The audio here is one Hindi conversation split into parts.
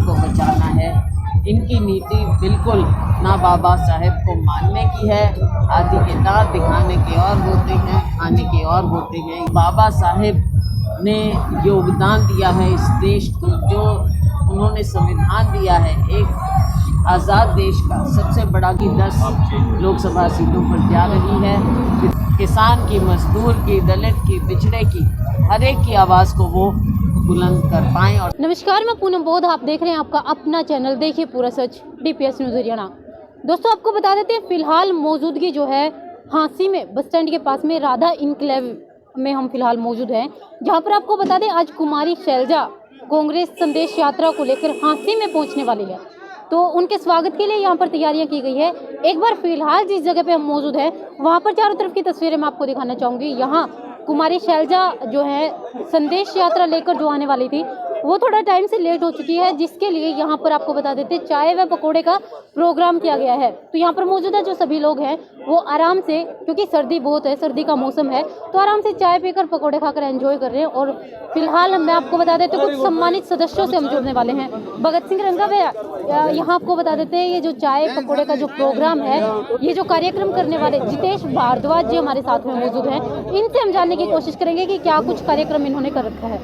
को बचाना है। इनकी नीति बिल्कुल ना बाबा साहेब को मानने की है, आदि के दांत दिखाने के और होते हैं, खाने के और होते हैं। बाबा साहेब ने योगदान दिया है इस देश को, जो उन्होंने संविधान दिया है एक आज़ाद देश का, सबसे बड़ा की 10 लोकसभा सीटों पर जा रही है। किसान की, मजदूर की, दलित की, पिछड़े की, हर एक की आवाज़ को वो बुलंद कर पाएँ। और नमस्कार, मैं पूनम बोध, आप देख रहे हैं आपका अपना चैनल देखिए पूरा सच DPS न्यूज़ हरियाणा। दोस्तों, आपको बता देते हैं फिलहाल मौजूदगी जो है हांसी में बस स्टैंड के पास में राधा इनक्लेव में हम फिलहाल मौजूद हैं, जहां पर आपको बता दें आज कुमारी शैलजा कांग्रेस संदेश यात्रा को लेकर हांसी में पहुंचने वाली है। तो उनके स्वागत के लिए यहाँ पर तैयारियां की गई है। एक बार फिलहाल जिस जगह पे हम मौजूद हैं वहाँ पर चारों तरफ की तस्वीरें मैं आपको दिखाना चाहूँगी। यहाँ कुमारी शैलजा जो है संदेश यात्रा लेकर जो आने वाली थी वो थोड़ा टाइम से लेट हो चुकी है, जिसके लिए यहाँ पर आपको बता देते चाय व पकोड़े का प्रोग्राम किया गया है। तो यहाँ पर मौजूदा जो सभी लोग हैं वो आराम से, क्योंकि सर्दी बहुत है, सर्दी का मौसम है, तो आराम से चाय पीकर पकोड़े खाकर एंजॉय कर रहे हैं। और फिलहाल मैं आपको बता देते कुछ सम्मानित सदस्यों से हम जुड़ने वाले हैं। भगत सिंह रंगा यहाँ आपको बता देते हैं ये जो चाय पकोड़े का जो प्रोग्राम है, ये जो कार्यक्रम करने वाले जितेश भारद्वाज जी हमारे साथ में मौजूद हैं। इनसे हम जानने की कोशिश करेंगे कि क्या कुछ कार्यक्रम इन्होंने कर रखा है।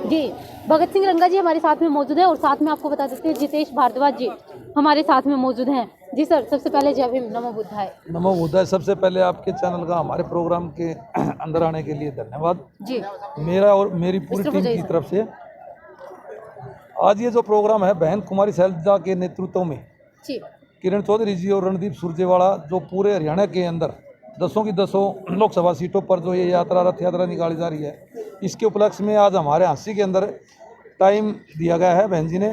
जी, भगत सिंह रंगा जी हमारे साथ में मौजूद है और साथ में आपको बता देते हैं जितेश भारद्वाज जी हमारे साथ में मौजूद हैं। जी सर, सबसे पहले जय भीम, नमो बुद्धाय। नमो बुद्धाय। सबसे पहले आपके चैनल का हमारे प्रोग्राम के अंदर आने के लिए धन्यवाद जी, मेरा और मेरी पूरी टीम की तरफ से। आज ये जो प्रोग्राम है बहन कुमारी शैलजा के नेतृत्व में जी, किरण चौधरी जी और रणदीप सुरजेवाला जो पूरे हरियाणा के अंदर 10 की 10 लोकसभा सीटों पर जो ये यात्रा रथ यात्रा निकाली जा रही है, इसके उपलक्ष्य में आज हमारे हांसी के अंदर टाइम दिया गया है। बहन जी ने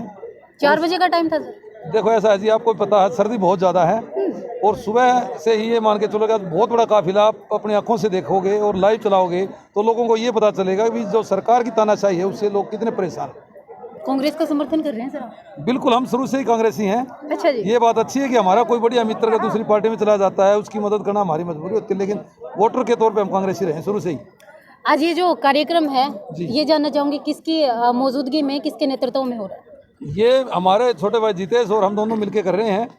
4 बजे का टाइम था सर। देखो ऐसा है जी, आपको पता है सर्दी बहुत ज़्यादा है और सुबह से ही ये मान के चलोगे बहुत बड़ा काफिला आप अपनी आंखों से देखोगे और लाइव चलाओगे तो लोगों को ये पता चलेगा कि जो सरकार की तानाशाही है उससे लोग कितने परेशान हैं। कांग्रेस का समर्थन कर रहे हैं सर आप? बिल्कुल, हम शुरू से ही कांग्रेसी हैं। अच्छा जी, ये बात अच्छी है कि हमारा कोई बढ़िया मित्र अगर दूसरी पार्टी में चला जाता है उसकी मदद करना हमारी मजबूरी होती है, लेकिन वोटर के तौर पे हम कांग्रेसी रहे शुरू से ही। आज ये जो कार्यक्रम है ये जानना चाहूंगी किसकी मौजूदगी में, किसके नेतृत्व में हो रहा है? ये हमारे छोटे भाई जितेश और हम दोनों मिलकर कर रहे हैं।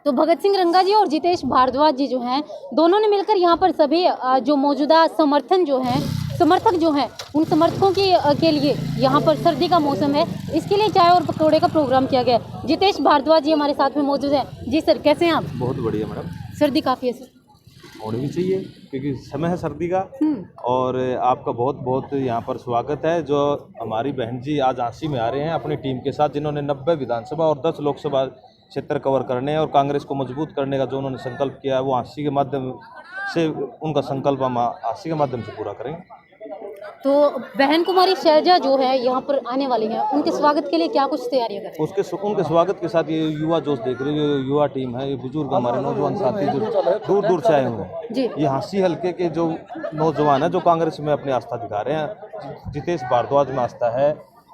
तो भगत सिंह रंगा जी और जितेश भारद्वाज जी जो हैं, दोनों ने मिलकर यहाँ पर सभी जो मौजूदा समर्थक जो हैं उन समर्थकों के लिए यहाँ पर सर्दी का मौसम है, इसके लिए चाय और पकौड़े का प्रोग्राम किया गया है। जितेश भारद्वाज जी हमारे साथ में मौजूद हैं। जी सर, कैसे हैं आप? बहुत बढ़िया मैडम। सर्दी काफ़ी है सर? होनी भी चाहिए क्योंकि समय है सर्दी का। और आपका बहुत बहुत यहाँ पर स्वागत है। जो हमारी बहन जी आज हांसी में आ रहे हैं अपनी टीम के साथ, जिन्होंने 90 विधानसभा और 10 लोकसभा क्षेत्र कवर करने और कांग्रेस को मजबूत करने का जो उन्होंने संकल्प किया है वो हांसी के माध्यम से, उनका संकल्प हम हांसी के माध्यम से पूरा करेंगे। तो बहन कुमारी शैलजा जो है यहाँ पर आने वाली है, उनके स्वागत के लिए क्या कुछ तैयारियां करें? उनके स्वागत के साथ ये युवा जोश देख रहे हो, ये युवा टीम है, ये बुजुर्ग हमारे नौजवान साथी जो दूर दूर से आए हुए हैं, ये हांसी हल्के के जो नौजवान है जो कांग्रेस में अपनी आस्था दिखा रहे हैं। जितेश भारद्वाज में आस्था है,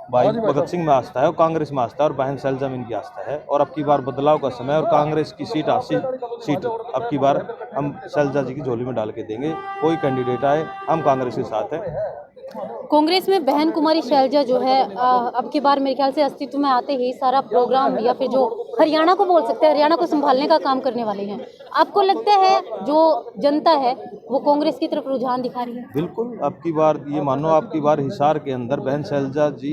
भाई भगत सिंह में आस्था है और कांग्रेस में आस्था है और बहन शैलजा में इनकी आस्था है। और अब की बार बदलाव का समय और कांग्रेस की सीट हांसी सीट अब की बार हम शैलजा जी की झोली में डाल के देंगे। कोई कैंडिडेट आए, हम कांग्रेस के साथ हैं। कांग्रेस में बहन कुमारी शैलजा जो है अब की बार मेरे ख्याल से अस्तित्व में आते ही सारा प्रोग्राम या फिर जो हरियाणा को बोल सकते हैं, हरियाणा को संभालने का काम करने वाले हैं। आपको लगता है जो जनता है वो कांग्रेस की तरफ रुझान दिखा रही है? बिल्कुल, अब की बार ये मानो अब की बार हिसार के अंदर बहन शैलजा जी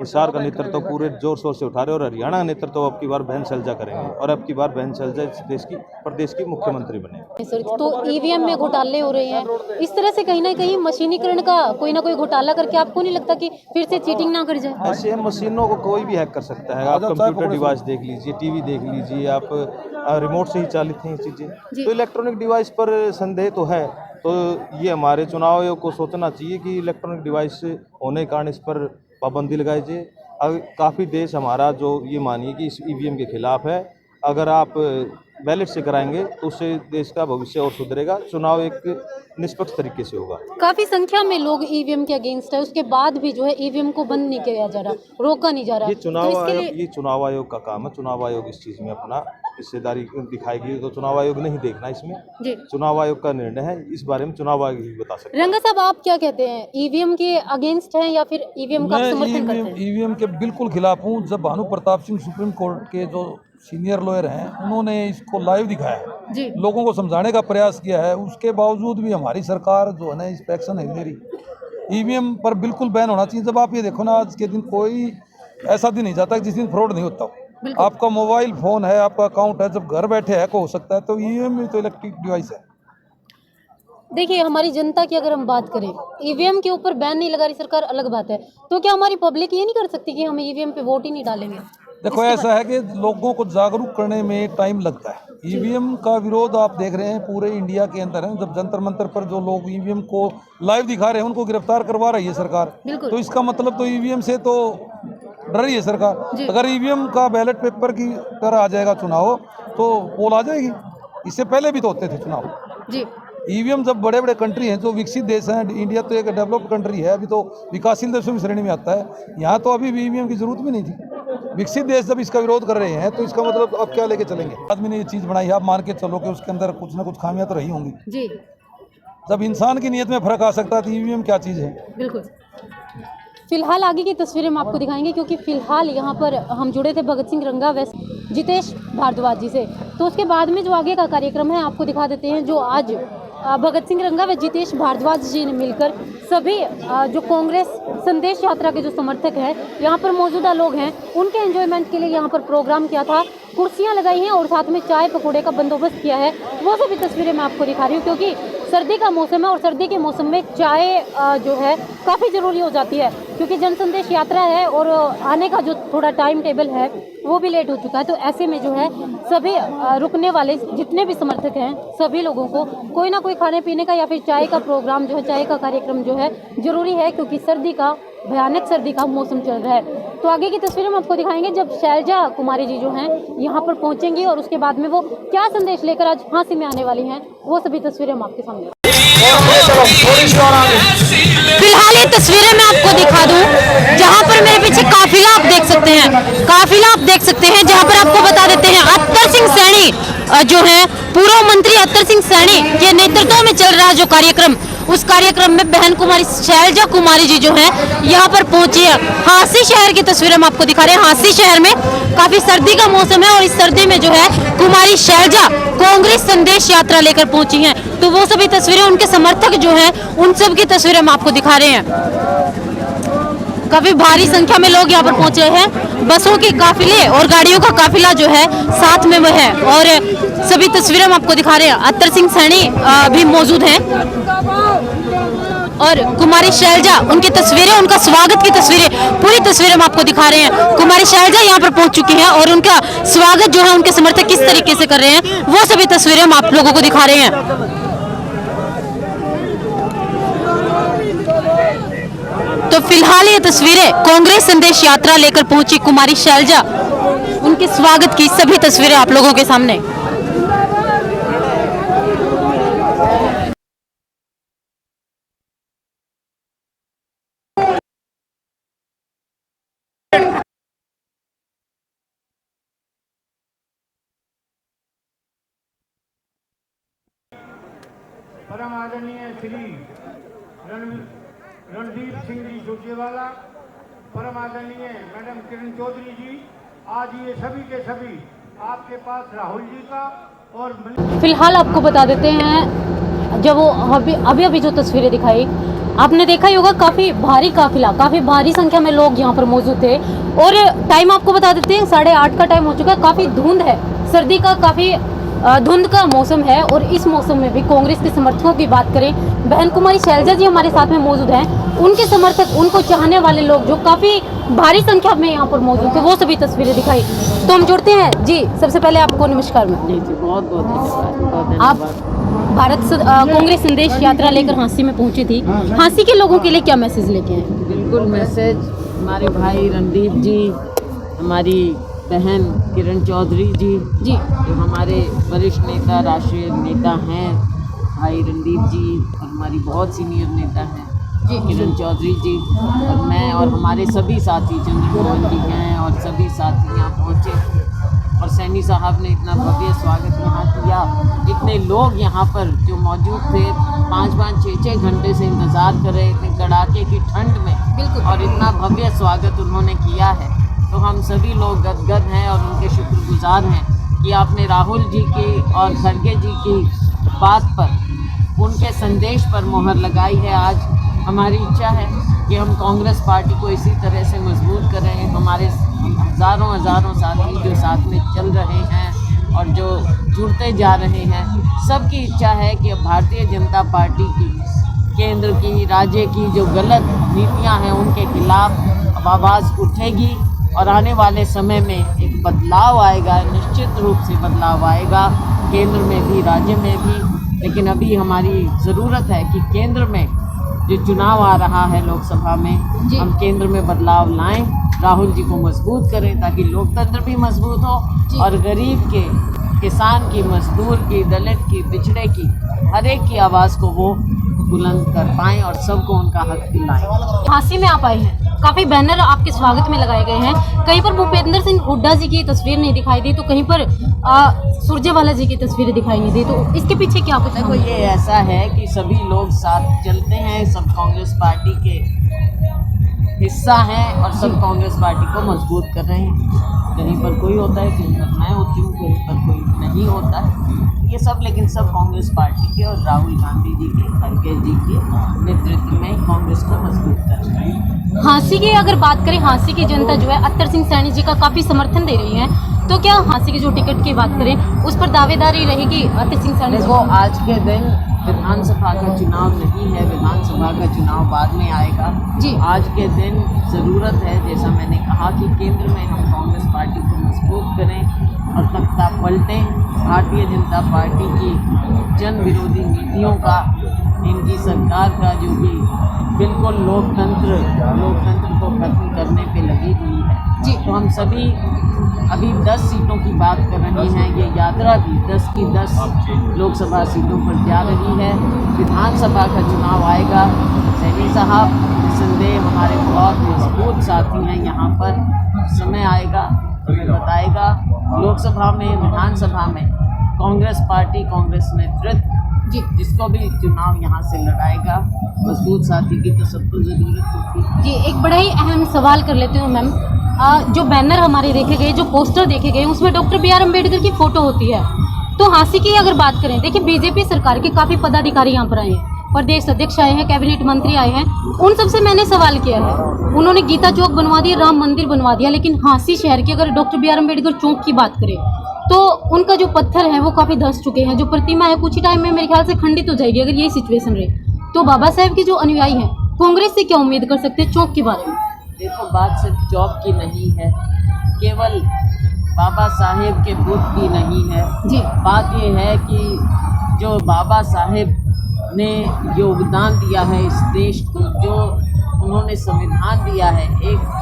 हिसार का नेतृत्व पूरे जोर शोर से उठा रहे हैं और हरियाणा का नेतृत्व अब की बार बहन शैलजा करेंगे और अब की बार बहन शैलजा इस देश की प्रदेश की मुख्यमंत्री बने। सर, तो EVM में घोटाले हो रहे हैं, इस तरह से कहीं ना कहीं मशीनीकरण का कोई ना कोई घोटाला करके आपको नहीं लगता कि फिर से चीटिंग ना कर जाए? ऐसे मशीनों को कोई भी हैक कर सकता है। आप कंप्यूटर डिवाइस देख लीजिए, टीवी देख लीजिए, आप रिमोट से ही चालित हैं चीज़ें। तो इलेक्ट्रॉनिक डिवाइस पर संदेह तो है, तो ये हमारे चुनाव आयोग को सोचना चाहिए कि इलेक्ट्रॉनिक डिवाइस होने के कारण इस पर पाबंदी लगाई जाए। अब काफ़ी देश हमारा जो ये मानिए कि इस EVM के खिलाफ है। अगर आप बैलेट से कराएंगे तो उससे देश का भविष्य और सुधरेगा। चुनाव एक निष्पक्ष तरीके से होगा। काफी संख्या में लोग EVM के अगेंस्ट है, उसके बाद भी जो है EVM को बंद नहीं किया जा रहा, रोका नहीं जा रहा। ये चुनाव आयोग का काम है। चुनाव आयोग इस चीज़ में अपना हिस्सेदारी दिखाएगी तो चुनाव आयोग नहीं देखना इसमें, जी चुनाव आयोग का निर्णय है, इस बारे में चुनाव आयोग ही बता सकते हैं। रंगा साहब, आप क्या कहते हैं, ईवीएम के अगेंस्ट हैं या फिर ईवीएम का आप समर्थन करते हैं? ईवीएम के बिल्कुल खिलाफ हूँ। जब भानु प्रताप सिंह सुप्रीम कोर्ट के जो सीनियर लॉयर हैं उन्होंने इसको लाइव दिखाया है, जी लोगों को समझाने का प्रयास किया है, उसके बावजूद भी हमारी सरकार जो है ना इस पे एक्शन नहीं ले रही। ईवीएम पर बिल्कुल बैन होना चाहिए। जब आप ये देखो ना, आज के दिन कोई ऐसा दिन नहीं जाता जिस दिन फ्रॉड नहीं होता हो। आपका मोबाइल फोन है, आपका अकाउंट है, जब घर बैठे हैक हो सकता है, तो ईवीएम भी तो इलेक्ट्रिक डिवाइस है। देखिए, हमारी जनता की अगर हम बात करें, ईवीएम के ऊपर बैन नहीं लगा रही सरकार, अलग बात है, तो क्या हमारी पब्लिक ये नहीं कर सकती कि हम ईवीएम पे वोट ही नहीं डालेंगे? देखो, ऐसा है कि लोगों को जागरूक करने में टाइम लगता है। ईवीएम का विरोध आप देख रहे हैं पूरे इंडिया के अंदर है। जब जंतर मंतर पर जो लोग ईवीएम को लाइव दिखा रहे हैं उनको गिरफ्तार करवा रही है सरकार, तो इसका मतलब तो ईवीएम से तो डर रही है सरकार। अगर ईवीएम का बैलेट पेपर की तरह आ जाएगा चुनाव, तो पोल आ जाएगी। इससे पहले भी तो होते थे चुनाव जी। ईवीएम जब बड़े बड़े कंट्री हैं, जो विकसित देश हैं, इंडिया तो एक डेवलप्ड कंट्री है, अभी तो विकासशील देशों की श्रेणी में आता है, यहाँ तो अभी भी ईवीएम की जरूरत भी नहीं थी। विकसित देश जब इसका विरोध कर रहे हैं तो इसका मतलब अब क्या लेके चलेंगे? आदमी ने ये चीज़ बनाई है, आप मान के चलो कि उसके अंदर कुछ ना कुछ खामियां तो रही होंगी जी। जब इंसान की नीयत में फर्क आ सकता है तो ईवीएम क्या चीज़ है? बिल्कुल। फिलहाल आगे की तस्वीरें हम आपको दिखाएंगे, क्योंकि फिलहाल यहाँ पर हम जुड़े थे भगत सिंह रंगा व जितेश भारद्वाज जी से, तो उसके बाद में जो आगे का कार्यक्रम है आपको दिखा देते हैं। जो आज भगत सिंह रंगा व जितेश भारद्वाज जी ने मिलकर सभी जो कांग्रेस संदेश यात्रा के जो समर्थक हैं, यहाँ पर मौजूदा लोग हैं, उनके एंजॉयमेंट के लिए यहाँ पर प्रोग्राम किया था, कुर्सियाँ लगाई हैं और साथ में चाय पकौड़े का बंदोबस्त किया है। वो सभी तस्वीरें मैं आपको दिखा रही हूँ, क्योंकि सर्दी का मौसम है और सर्दी के मौसम में चाय जो है काफ़ी ज़रूरी हो जाती है, क्योंकि जन संदेश यात्रा है और आने का जो थोड़ा टाइम टेबल है वो भी लेट हो चुका है। तो ऐसे में जो है सभी रुकने वाले जितने भी समर्थक हैं, सभी लोगों को कोई ना कोई खाने पीने का या फिर चाय का प्रोग्राम जो है, चाय का कार्यक्रम जो है ज़रूरी है, क्योंकि सर्दी का भयानक सर्दी का मौसम चल रहा है। तो आगे की तस्वीरें हम आपको दिखाएंगे जब शैलजा कुमारी जी जो हैं यहाँ पर पहुँचेंगी और उसके बाद में वो क्या संदेश लेकर आज फांसी में आने वाली हैं, वो सभी तस्वीरें हम आपके सामने। फिलहाल ये तस्वीरें मैं आपको दिखा दूं, जहाँ पर मेरे पीछे काफिला आप देख सकते हैं, काफिला आप देख सकते हैं, जहाँ पर आपको बता देते हैं अत्तर सिंह सैनी जो है, पूर्व मंत्री अत्तर सिंह सैनी के नेतृत्व में चल रहा जो कार्यक्रम, उस कार्यक्रम में बहन कुमारी शैलजा कुमारी जी जो है यहाँ पर पहुंची है। हांसी शहर की तस्वीरें हम आपको दिखा रहे हैं। हांसी शहर में काफी सर्दी का मौसम है और इस सर्दी में जो है कुमारी शैलजा कांग्रेस संदेश यात्रा लेकर पहुंची हैं, तो वो सभी तस्वीरें, उनके समर्थक जो हैं उन सब की तस्वीरें हम आपको दिखा रहे हैं। काफी भारी संख्या में लोग यहाँ पर पहुंचे हैं, बसों के काफिले और गाड़ियों का काफिला जो है साथ में वो है, और सभी तस्वीरें हम आपको दिखा रहे हैं। अत्तर सिंह सैनी भी मौजूद हैं और कुमारी शैलजा, उनकी तस्वीरें, उनका स्वागत की तस्वीरें, पूरी तस्वीरें हम आपको दिखा रहे हैं। कुमारी शैलजा यहाँ पर पहुंच चुकी हैं और उनका स्वागत जो है उनके समर्थक किस तरीके से कर रहे हैं, वो सभी तस्वीरें हम आप लोगों को दिखा रहे हैं। तो फिलहाल ये तस्वीरें कांग्रेस संदेश यात्रा लेकर पहुंची कुमारी शैलजा, उनके स्वागत की सभी तस्वीरें आप लोगों के सामने। परम आदरणीय श्री रणदीप सिंह जी सुरजेवाला, परम आदरणीय मैडम किरण चौधरी जी, आज ये सभी के सभी आपके पास राहुल जी का और फिलहाल आपको बता देते हैं, जब वो अभी जो तस्वीरें दिखाई आपने देखा ही होगा, काफ़ी भारी काफिला, काफ़ी भारी संख्या में लोग यहाँ पर मौजूद थे। और टाइम आपको बता देते हैं 8:30 का टाइम हो चुका है, काफ़ी धुंध है, सर्दी का काफ़ी धुंध का मौसम है और इस मौसम में भी कांग्रेस के समर्थकों की बात करें, बहन कुमारी शैलजा जी हमारे साथ में मौजूद हैं, उनके समर्थक, उनको चाहने वाले लोग जो काफ़ी भारी संख्या में यहाँ पर मौजूद थे, वो सभी तस्वीरें दिखाई। तो हम जुड़ते हैं जी। सबसे पहले आपको नमस्कार। जी जी, बहुत बहुत धन्यवाद। आप भारत कांग्रेस संदेश यात्रा लेकर हांसी में पहुंची थी, हांसी के लोगों के लिए क्या मैसेज लेके आए? बिल्कुल मैसेज, हमारे भाई रणदीप जी, हमारी बहन किरण चौधरी जी जो हमारे वरिष्ठ नेता, राष्ट्रीय नेता हैं, भाई रणदीप जी, और हमारी बहुत सीनियर नेता हैं किरण चौधरी जी, और मैं और हमारे सभी साथी चंद्रमोहन जी हैं और सभी साथी यहाँ पहुँचे और सैनी साहब ने इतना भव्य स्वागत यहाँ किया। इतने लोग यहाँ पर जो मौजूद थे 5-5, 6-6 घंटे से इंतज़ार कर रहे थे कड़ाके की ठंड में, बिल्कुल। और इतना भव्य स्वागत उन्होंने किया है। तो हम सभी लोग गदगद हैं और उनके शुक्रगुजार हैं कि आपने राहुल जी की और खड़गे जी की बात पर, उनके संदेश पर मोहर लगाई है। आज हमारी इच्छा है कि हम कांग्रेस पार्टी को इसी तरह से मजबूत करें। हमारे हज़ारों साथी जो साथ में चल रहे हैं और जो जुड़ते जा रहे हैं, सबकी इच्छा है कि अब भारतीय जनता पार्टी की केंद्र की, राज्य की जो गलत नीतियां हैं उनके खिलाफ अब आवाज़ उठेगी और आने वाले समय में एक बदलाव आएगा। निश्चित रूप से बदलाव आएगा, केंद्र में भी, राज्य में भी। लेकिन अभी हमारी ज़रूरत है कि केंद्र में जो चुनाव आ रहा है लोकसभा में, हम केंद्र में बदलाव लाएं, राहुल जी को मजबूत करें ताकि लोकतंत्र भी मजबूत हो और गरीब के, किसान की, मजदूर की, दलित की, पिछड़े की, हर एक की आवाज़ को वो बुलंद कर पाएँ और सबको उनका हक दिलाएं। झांसी में आप आए हैं, काफी बैनर आपके स्वागत में लगाए गए हैं। कहीं पर भूपेंद्र सिंह हुड्डा जी की तस्वीर नहीं दिखाई दी, तो कहीं पर सुरजेवाला जी की तस्वीर दिखाई नहीं दी, तो इसके पीछे क्या कुछ? देखो, ये ऐसा है कि सभी लोग साथ चलते हैं, सब कांग्रेस पार्टी के हिस्सा हैं और सब कांग्रेस पार्टी को मजबूत कर रहे हैं। कहीं पर कोई होता है, कहीं पर मैं होती हूँ, कहीं पर कोई नहीं होता है, ये सब, लेकिन सब कांग्रेस पार्टी के और राहुल गांधी जी के, खड़गे जी के नेतृत्व में कांग्रेस को मजबूत कर रहे हैं। झांसी की अगर बात करें, झांसी की जनता जो है अत्तर सिंह सैनी जी का काफी समर्थन दे रही है, तो क्या झांसी की जो टिकट की बात करें उस पर दावेदारी रहेगी अत्तर सिंह सैनी? देखो, आज के दिन विधानसभा का चुनाव नहीं है, विधानसभा का चुनाव बाद में आएगा जी। आज के दिन ज़रूरत है, जैसा मैंने कहा, कि केंद्र में हम कांग्रेस पार्टी को मजबूत करें और तख्ता पलटें। भारतीय जनता पार्टी की जन विरोधी नीतियों का, इनकी सरकार का जो भी बिल्कुल लोकतंत्र को खत्म करने पे लगी हुई है जी। तो हम सभी अभी 10 सीटों की बात कर रही हैं। ये यात्रा भी 10 की 10 लोकसभा सीटों पर जा रही है। विधानसभा का चुनाव आएगा, सैनी साहब निसंदेह हमारे बहुत मजबूत साथी हैं यहाँ पर। समय आएगा हमें बताएगा। लोकसभा में, विधानसभा में कांग्रेस पार्टी, कांग्रेस नेतृत्व जी, जिसको भी चुनाव यहाँ से लड़ाएगा, मजबूत साथी की तो सबको ज़रूरत होती है। जी, एक बड़ा ही अहम सवाल कर लेती हूँ मैम। जो बैनर हमारे देखे गए, जो पोस्टर देखे गए, उसमें डॉक्टर बी आर अम्बेडकर की फ़ोटो होती है। तो झांसी की अगर बात करें, देखिए बीजेपी सरकार के काफ़ी पदाधिकारी यहाँ पर आए हैं, प्रदेश अध्यक्ष आए हैं, कैबिनेट मंत्री आए हैं। उन सबसे मैंने सवाल किया है, उन्होंने गीता चौक बनवा दिया, राम मंदिर बनवा दिया, लेकिन झांसी शहर की अगर डॉक्टर बी आर अम्बेडकर चौक की बात करें तो उनका जो पत्थर है वो काफ़ी धंस चुके हैं। जो प्रतिमा है कुछ ही टाइम में मेरे ख्याल से खंडित हो जाएगी अगर ये सिचुएशन रहे। तो बाबा साहेब के जो अनुयायी हैं, कांग्रेस से क्या उम्मीद कर सकते हैं चौक के बारे में? देखो, बात सिर्फ चौक की नहीं है, केवल बाबा साहेब के बुत की नहीं है जी। बात ये है कि जो बाबा साहेब ने योगदान दिया है इस देश को, जो उन्होंने संविधान दिया है, एक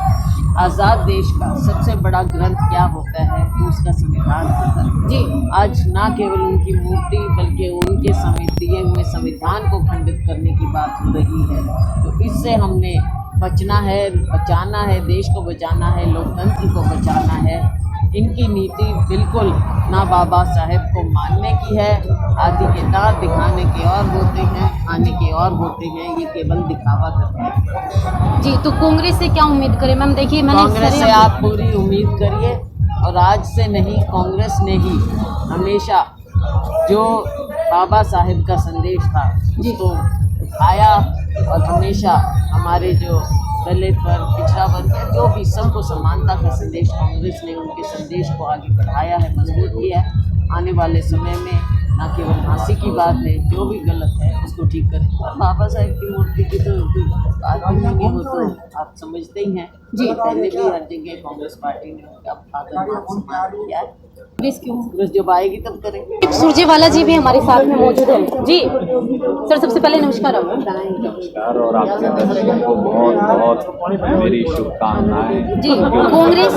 आज़ाद देश का सबसे बड़ा ग्रंथ क्या होता है तो उसका संविधान होता है जी। आज ना केवल उनकी मूर्ति बल्कि उनके दिए हुए संविधान को खंडित करने की बात हो रही है। तो इससे हमने बचना है, बचाना है, देश को बचाना है, लोकतंत्र को बचाना है। इनकी नीति बिल्कुल ना बाबा साहेब को मानने की है। आदि के दांत दिखाने के और होते हैं, खाने के और होते हैं, ये केवल दिखावा करते हैं। जी, तो कांग्रेस से क्या उम्मीद करें मैम? देखिए मैंने कांग्रेस से आप पूरी उम्मीद करिए, और आज से नहीं, कांग्रेस ने ही हमेशा जो बाबा साहेब का संदेश था उसको उठाया और हमेशा हमारे जो दलित वर्ग, पिछड़ा वर्ग, जो भी सबको समानता का संदेश कांग्रेस ने उनके संदेश को आगे बढ़ाया है, मजबूत किया है। आने वाले समय में ना केवल झांसी की बात है, जो भी गलत है उसको ठीक करें। और बाबा साहेब की मूर्ति की तो बात ही नहीं, वो तो आप समझते ही हैं जी। पहले भी हर जगह कांग्रेस पार्टी ने उनका आदर सम्मान किया है। कांग्रेस जब आएगी तब करेंगे। सुरजेवाला जी भी हमारे साथ में मौजूद है जी। सर, सबसे पहले नमस्कार। नमस्कार और आपके दर्शकों को बहुत बहुत मेरी शुभकामनाएं जी। कांग्रेस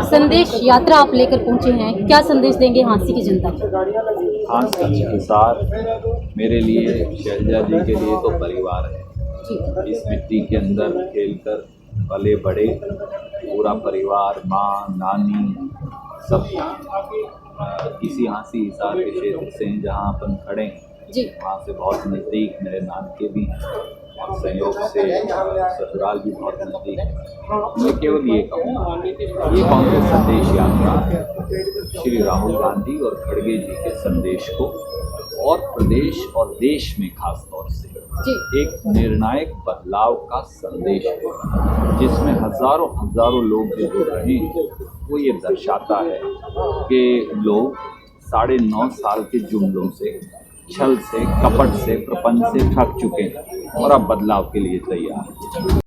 संदेश यात्रा आप लेकर पहुंचे हैं, क्या संदेश देंगे झांसी की जनता को? खास अनुसार मेरे लिए, शैलजा जी के लिए तो परिवार है। इस मिट्टी के अंदर खेलकर पले बड़े, पूरा परिवार, माँ, नानी, सब इसी हांसी हिसार के क्षेत्र से हैं जहाँ अपन खड़े हैं। जी वहाँ से बहुत नज़दीक मेरे नानके भी हैं और संयोग से ससुराल भी बहुत नज़दीक है। मैं केवल ये कहूँगा, ये कांग्रेस संदेश यात्रा श्री राहुल गांधी और खड़गे जी के संदेश को और प्रदेश और देश में खास तौर से जी एक निर्णायक बदलाव का संदेश है, जिसमें हजारों लोग जो जुड़ रहे हैं, वो ये दर्शाता है कि लोग 9.5 साल के जुमलों से, छल से, कपट से, प्रपंच से थक चुके हैं और अब बदलाव के लिए तैयार हैं।